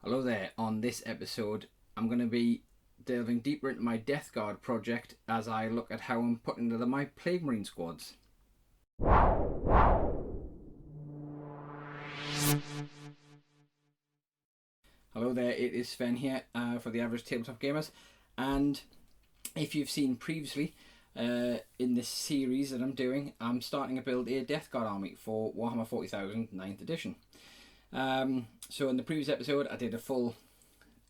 Hello there. On this episode, I'm going to be delving deeper into my Death Guard project as I look at how I'm putting together my Plague Marine squads. Hello there, it is Sven here for the Average Tabletop Gamers, and if you've seen previously in this series that I'm doing, I'm starting to build a Death Guard army for Warhammer 40,000 9th edition. So in the previous episode I did a full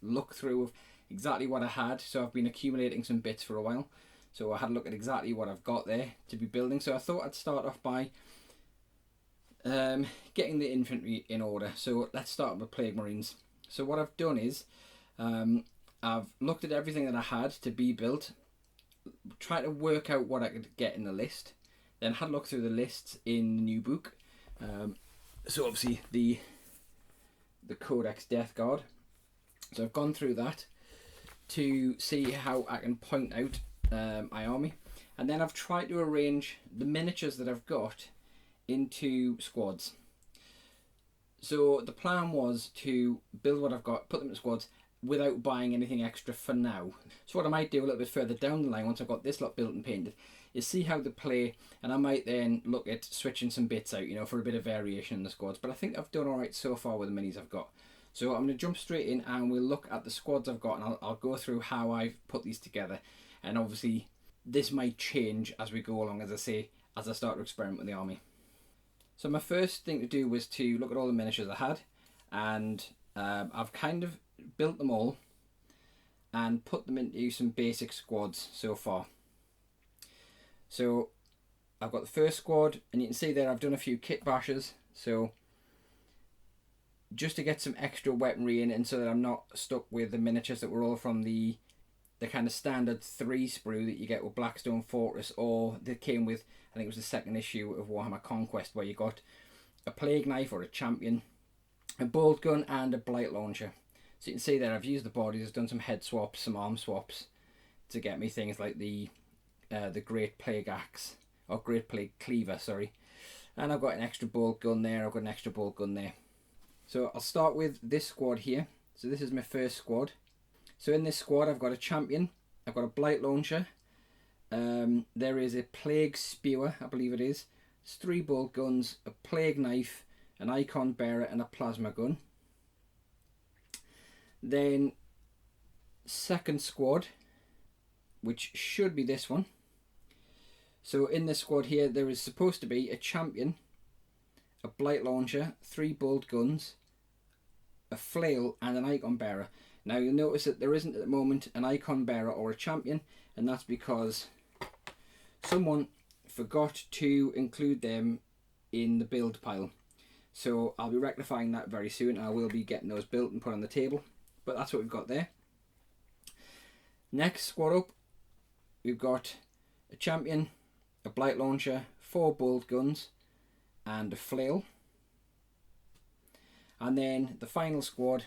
look through of exactly what I had, so I've been accumulating some bits for a while, so I had a look at exactly what I've got there to be building. So I thought I'd start off by getting the infantry in order. So let's start with Plague Marines. So what I've done is I've looked at everything that I had to be built, tried to work out what I could get in the list, then had a look through the lists in the new book. So obviously the Codex Death Guard. So I've gone through that to see how I can point out my army, and then I've tried to arrange the miniatures that I've got into squads. So the plan was to build what I've got, put them in squads without buying anything extra for now. So what I might do a little bit further down the line, once I've got this lot built and painted, is see how they play, and I might then look at switching some bits out, for a bit of variation in the squads. But I think I've done alright so far with the minis I've got. So I'm going to jump straight in and we'll look at the squads I've got, and I'll go through how I've put these together. And obviously this might change as we go along, as I say, as I start to experiment with the army. So my first thing to do was to look at all the miniatures I had, and I've kind of built them all and put them into some basic squads so far. So I've got the first squad, and you can see there I've done a few kit bashes, so just to get some extra weaponry in, and so that I'm not stuck with the miniatures that were all from the kind of standard 3 sprue that you get with Blackstone Fortress, or that came with, I think it was the second issue of Warhammer Conquest, where you got a plague knife or a champion, a bolt gun and a blight launcher. So you can see there I've used the bodies, I've done some head swaps, some arm swaps to get me things like the Great Plague Axe, or Great Plague Cleaver, sorry. And I've got an extra bolt gun there, I've got an extra bolt gun there. So I'll start with this squad here. So this is my first squad. So in this squad I've got a champion, I've got a blight launcher, there is a plague spewer, I believe it is. It's 3 bolt guns, a plague knife, an icon bearer and a plasma gun. Then second squad, which should be this one. So in this squad here there is supposed to be a champion, a blight launcher, 3 bolt guns, a flail and an icon bearer. Now you'll notice that there isn't at the moment an icon bearer or a champion, and that's because someone forgot to include them in the build pile. So I'll be rectifying that very soon. I will be getting those built and put on the table, but that's what we've got there. Next squad up, we've got a champion, a blight launcher, 4 bolt guns and a flail. And then the final squad,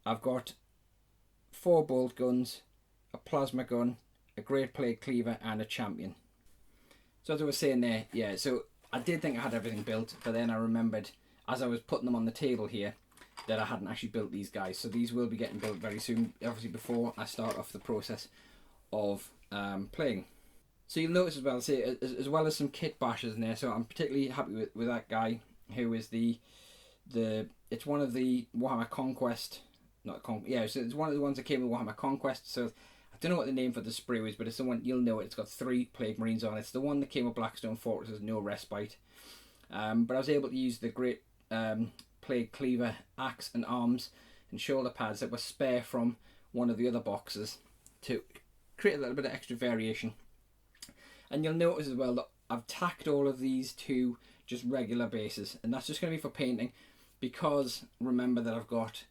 I've got 4 bolt guns, a plasma gun, a Great Plague Cleaver and a champion. So as I was saying there, yeah, so I did think I had everything built, but then I remembered as I was putting them on the table here that I hadn't actually built these guys. So these will be getting built very soon, obviously before I start off the process of playing. So you'll notice as well, say, as well as some kit bashes in there, so I'm particularly happy with that guy who is it's one of the Warhammer Conquest, so it's one of the ones that came with Warhammer Conquest. So I don't know what the name for the sprue is, but it's the one, you'll know it. It's got 3 Plague Marines on it. It's the one that came with Blackstone Fortress. There's no respite. But I was able to use the Great Plague Cleaver, axe and arms and shoulder pads that were spare from one of the other boxes to create a little bit of extra variation. And you'll notice as well that I've tacked all of these to just regular bases, and that's just going to be for painting, because remember that I've got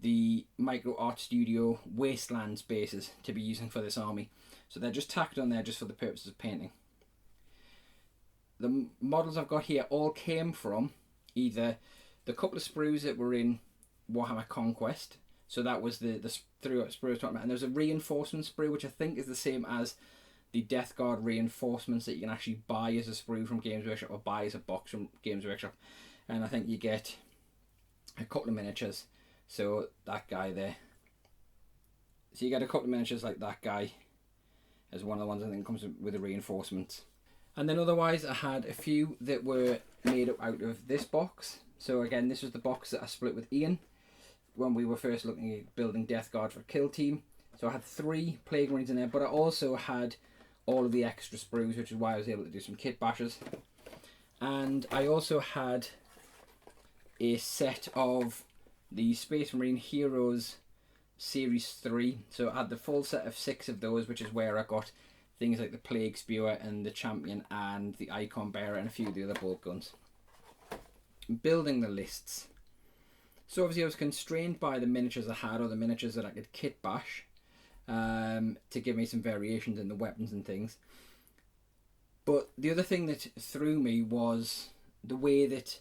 the Micro Art Studio Wastelands bases to be using for this army, so they're just tacked on there just for the purposes of painting. The models I've got here all came from either the couple of sprues that were in Warhammer Conquest, so that was the sprue I was talking about, and there's a reinforcement sprue which I think is the same as the Death Guard reinforcements that you can actually buy as a sprue from Games Workshop, or buy as a box from Games Workshop, and I think you get a couple of miniatures. So that guy there. So you get a couple of miniatures like that guy as one of the ones I think comes with the reinforcements. And then otherwise I had a few that were made up out of this box. So again, this was the box that I split with Ian when we were first looking at building Death Guard for Kill Team. So I had 3 Plague Marines in there, but I also had all of the extra sprues, which is why I was able to do some kit bashes. And I also had a set of the Space Marine Heroes Series 3. So I had the full set of 6 of those, which is where I got things like the Plague Spewer and the Champion and the Icon Bearer and a few of the other bolt guns. Building the lists. So obviously I was constrained by the miniatures I had, or the miniatures that I could kit bash, to give me some variations in the weapons and things. But the other thing that threw me was the way that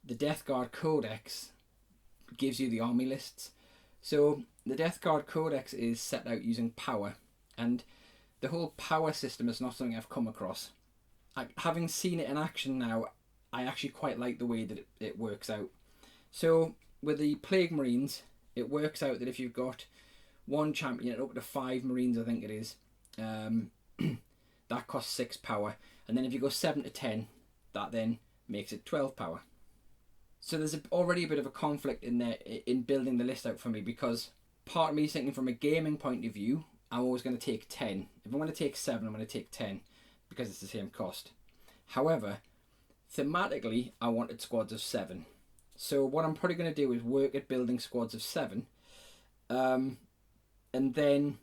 the Death Guard Codex gives you the army lists. So the Death Guard Codex is set out using power, and the whole power system is not something I've come across. Having seen it in action now, I actually quite like the way that it works out. So with the Plague Marines, it works out that if you've got 1 champion up to 5 Marines, I think it is, that costs 6 power. And then if you go 7 to 10, that then makes it 12 power. So there's already a bit of a conflict in there in building the list out for me, because part of me is thinking from a gaming point of view, I'm always going to take 10. If I'm going to take 7, I'm going to take 10 because it's the same cost. However, thematically, I wanted squads of 7. So what I'm probably going to do is work at building squads of 7. And then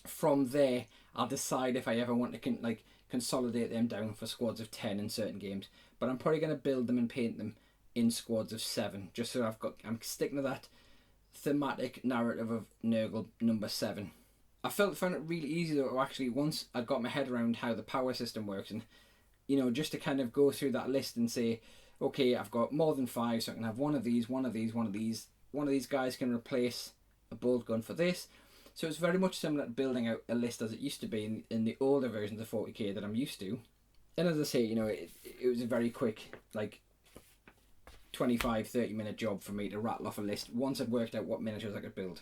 from there, I'll decide if I ever want to consolidate them down for squads of 10 in certain games. But I'm probably going to build them and paint them in squads of 7, just so I'm sticking to that thematic narrative of Nurgle number 7. I found it really easy though, actually, once I got my head around how the power system works, and just to kind of go through that list and say, okay, I've got more than 5, so I can have one of these. One of these guys can replace a bolt gun for this. So it's very much similar to building out a list as it used to be in the older versions of 40k that I'm used to. And as I say, it was a very quick, 25-30 minute job for me to rattle off a list once I'd worked out what miniatures I could build.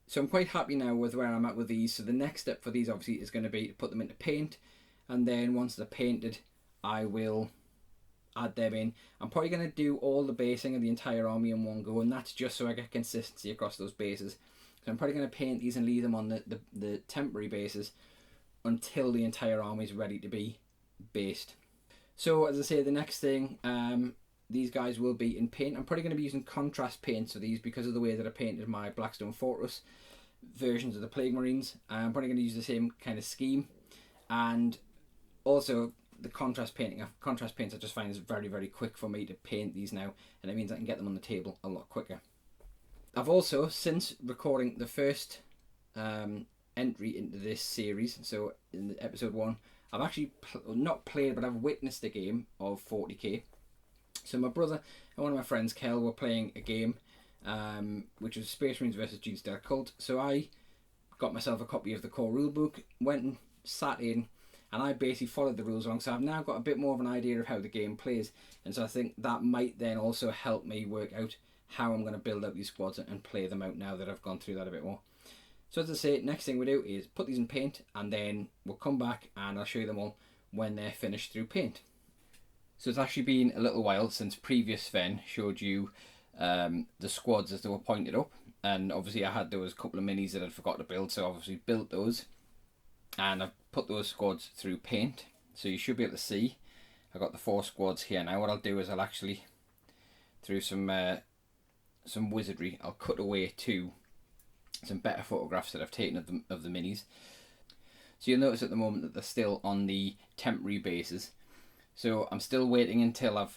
So I'm quite happy now with where I'm at with these. So the next step for these obviously is going to be to put them into paint, and then once they're painted, I will add them in. I'm probably going to do all the basing of the entire army in one go, and that's just so I get consistency across those bases. So I'm probably going to paint these and leave them on the temporary bases until the entire army is ready to be based. So as I say, the next thing, these guys will be in paint. I'm probably going to be using contrast paints for these because of the way that I painted my Blackstone Fortress versions of the Plague Marines. I'm probably going to use the same kind of scheme, and also the contrast paints I just find is very, very quick for me to paint these now, and it means I can get them on the table a lot quicker. I've also, since recording the first entry into this series, so in episode 1, I've actually not played, but I've witnessed a game of 40k. So my brother and one of my friends, Kel, were playing a game which was Space Marines versus Jesus Dead Cult. So I got myself a copy of the core rulebook, went and sat in, and I basically followed the rules along. So I've now got a bit more of an idea of how the game plays, and so I think that might then also help me work out how I'm going to build out these squads and play them out now that I've gone through that a bit more. So as I say, next thing we do is put these in paint, and then we'll come back and I'll show you them all when they're finished through paint. So it's actually been a little while since previous Sven showed you the squads as they were pointed up, and obviously I had those couple of minis that I'd forgot to build, so I obviously built those, and I've put those squads through paint, so you should be able to see I've got the 4 squads here. Now what I'll do is I'll actually, through some wizardry, I'll cut away to some better photographs that I've taken of the minis. So you'll notice at the moment that they're still on the temporary bases. So I'm still waiting until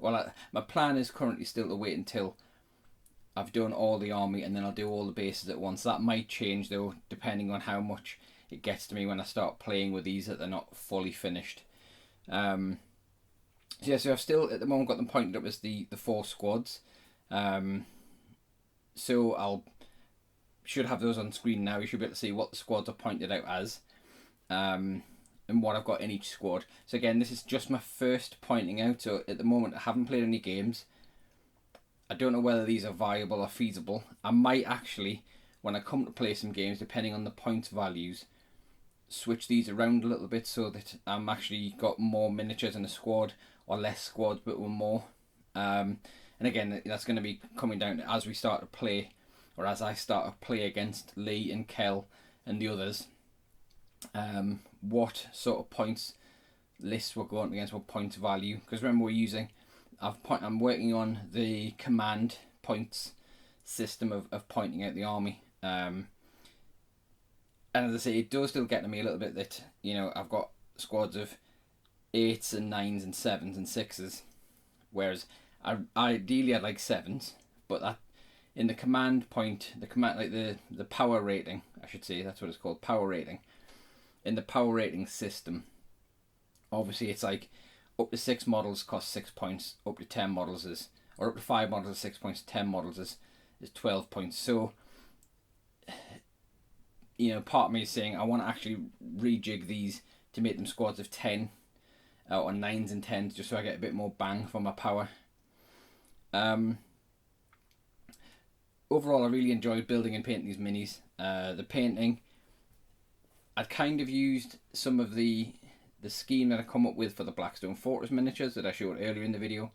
my plan is currently still to wait until I've done all the army, and then I'll do all the bases at once. That might change though, depending on how much it gets to me when I start playing with these that they're not fully finished. So I've still at the moment got them pointed up as the 4 squads. So I'll should have those on screen now. You should be able to see what the squads are pointed out as, and what I've got in each squad. So again, this is just my first pointing out, so at the moment I haven't played any games. I don't know whether these are viable or feasible. I might actually, when I come to play some games, depending on the points values, switch these around a little bit so that I'm actually got more miniatures in a squad, or less squads but with more. And again, that's going to be coming down to as we start to play, or as I start to play against Lee and Kel and the others, what sort of points lists we're going against, what points value. Because remember, I'm working on the command points system of pointing out the army. And as I say, it does still get to me a little bit that, you know, I've got squads of 8s and 9s and 7s and 6s, whereas ideally I'd like 7s, but that in the command point, the power rating, I should say, that's what it's called, power rating. In the power rating system, obviously it's like up to 6 models cost 6 points, up to 10 models is, or up to 5 models is 6 points, 10 models is 12 points. So, you know, part of me is saying I want to actually rejig these to make them squads of 10 or 9s and 10s, just so I get a bit more bang for my power. Overall, I really enjoyed building and painting these minis. The painting, I'd kind of used some of the scheme that I come up with for the Blackstone Fortress miniatures that I showed earlier in the video,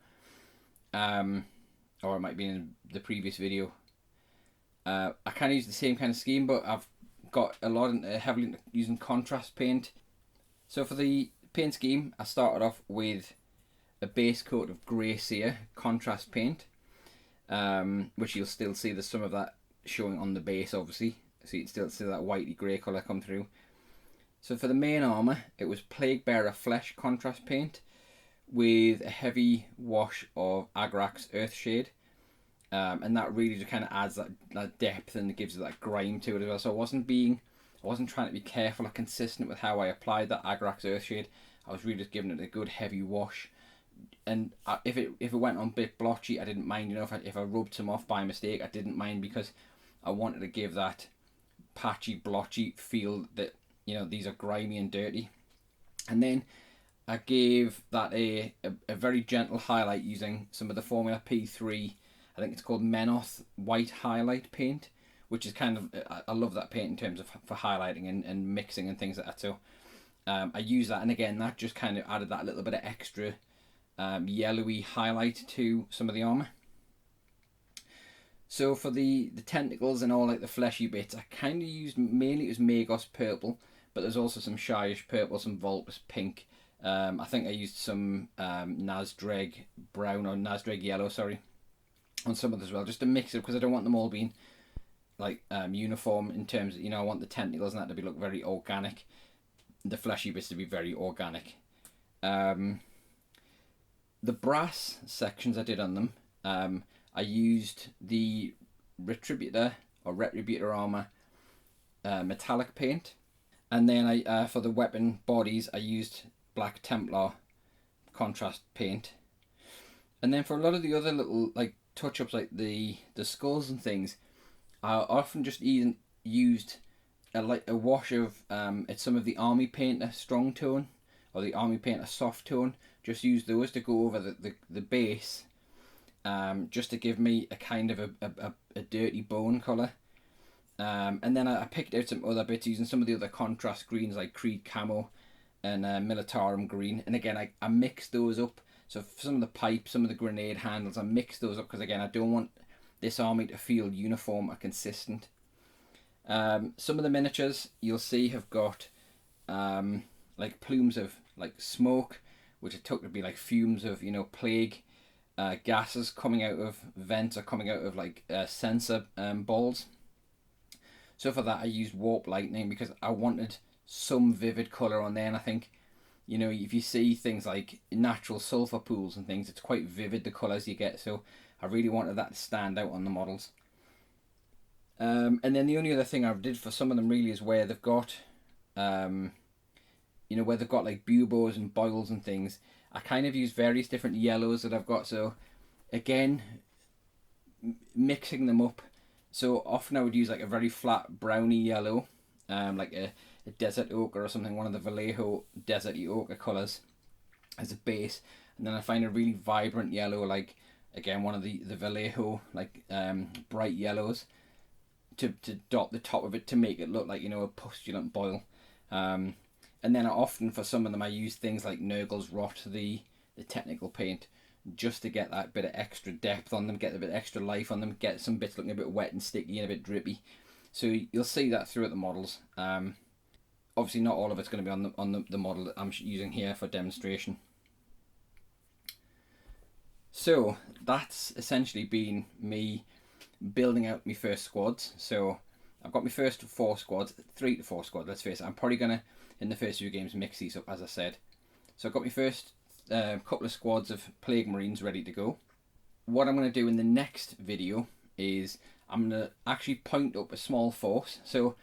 or it might be in the previous video. I kind of used the same kind of scheme, but I've got a lot heavily into using contrast paint. So for the paint scheme, I started off with a base coat of grey cere contrast paint, which you'll still see there's some of that showing on the base, obviously, so you can still see that whitey grey colour come through. So for the main armour, it was Plaguebearer Flesh contrast paint with a heavy wash of Agrax Earthshade, and that really just kind of adds that depth and it gives it that grime to it as well. So I wasn't trying to be careful or consistent with how I applied that Agrax Earthshade. I was really just giving it a good heavy wash, and if it went on a bit blotchy, I didn't mind. You know, if I rubbed some off by mistake, I didn't mind, because I wanted to give that patchy, blotchy feel that, you know, these are grimy and dirty. And then I gave that a very gentle highlight using some of the Formula P3, I think it's called Menoth white highlight paint, which is kind of, I love that paint in terms of for highlighting and mixing and things like that. So I use that, and again, that just kind of added that little bit of extra yellowy highlight to some of the armour. So for the tentacles and all like the fleshy bits, I kind of used, mainly it was Magos purple, but there's also some Shyish purple, some Vulpus pink. I think I used some Nazdreg brown, or Nazdreg yellow, sorry, on some of them as well, just to mix it, because I don't want them all being like uniform in terms of, you know, I want the tentacles and that to look very organic, the fleshy bits to be very organic. The brass sections I did on them, I used the Retributor armor metallic paint, and then I for the weapon bodies I used Black Templar contrast paint, and then for a lot of the other little like touch-ups like the skulls and things, I often just used a wash of it's some of the Army Painter strong tone, or the Army Painter soft tone. Just use those to go over the base, just to give me a kind of a dirty bone colour. And then I picked out some other bits using some of the other contrast greens like Creed Camo and Militarum Green. And again, I mixed those up. So for some of the pipes, some of the grenade handles, I mixed those up because, again, I don't want this army to feel uniform or consistent. Some of the miniatures you'll see have got like plumes of like smoke, which I took to be like fumes of, you know, plague gases coming out of vents or coming out of like sensor balls. So for that I used Warp Lightning because I wanted some vivid colour on there, and I think, you know, if you see things like natural sulphur pools and things, it's quite vivid, the colours you get, so I really wanted that to stand out on the models. And then the only other thing I did for some of them really is where they've got, you know, where they've got like buboes and boils and things, I kind of use various different yellows that I've got. So again, mixing them up. So often I would use like a very flat browny yellow, like a desert ochre or something, one of the Vallejo desert ochre colours as a base, and then I find a really vibrant yellow like again, one of the Vallejo, like bright yellows, to dot the top of it to make it look like, you know, a pustulant boil. And then often for some of them I use things like Nurgle's Rot, the technical paint, just to get that bit of extra depth on them, get a bit extra life on them, get some bits looking a bit wet and sticky and a bit drippy. So you'll see that throughout the models. Obviously not all of it's going to be on the model that I'm using here for demonstration. So that's essentially been me building out my first squads. So I've got my first 4 squads, 3 to 4 squads, let's face it. I'm probably going to, in the first few games, mix these up, as I said. So I've got my first couple of squads of Plague Marines ready to go. What I'm going to do in the next video is I'm going to actually point up a small force. So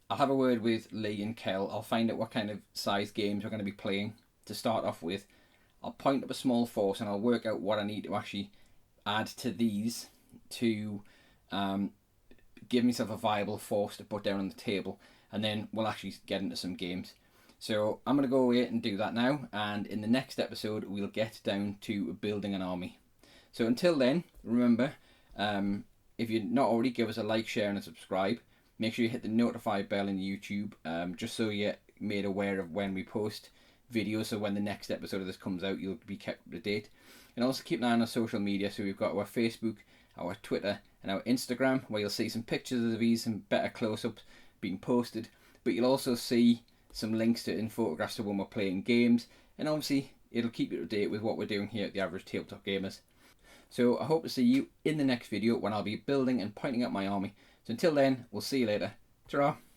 I'll have a word with Lee and Kel. I'll find out what kind of size games we're going to be playing to start off with. I'll point up a small force and I'll work out what I need to actually add to these to give myself a viable force to put down on the table, and then we'll actually get into some games. So I'm going to go away and do that now, and in the next episode we'll get down to building an army. So until then, remember, if you're not already, give us a like, share and a subscribe. Make sure you hit the notify bell in YouTube, just so you're made aware of when we post videos, so when the next episode of this comes out you'll be kept up to date. And also keep an eye on our social media. So we've got our Facebook, our Twitter and our Instagram, where you'll see some pictures of these and better close-ups being posted, but you'll also see some links to in photographs to when we're playing games, and obviously it'll keep you up to date with what we're doing here at the Average Tabletop Gamers. So I hope to see you in the next video when I'll be building and pointing out my army. So until then, we'll see you later. Ta-ra!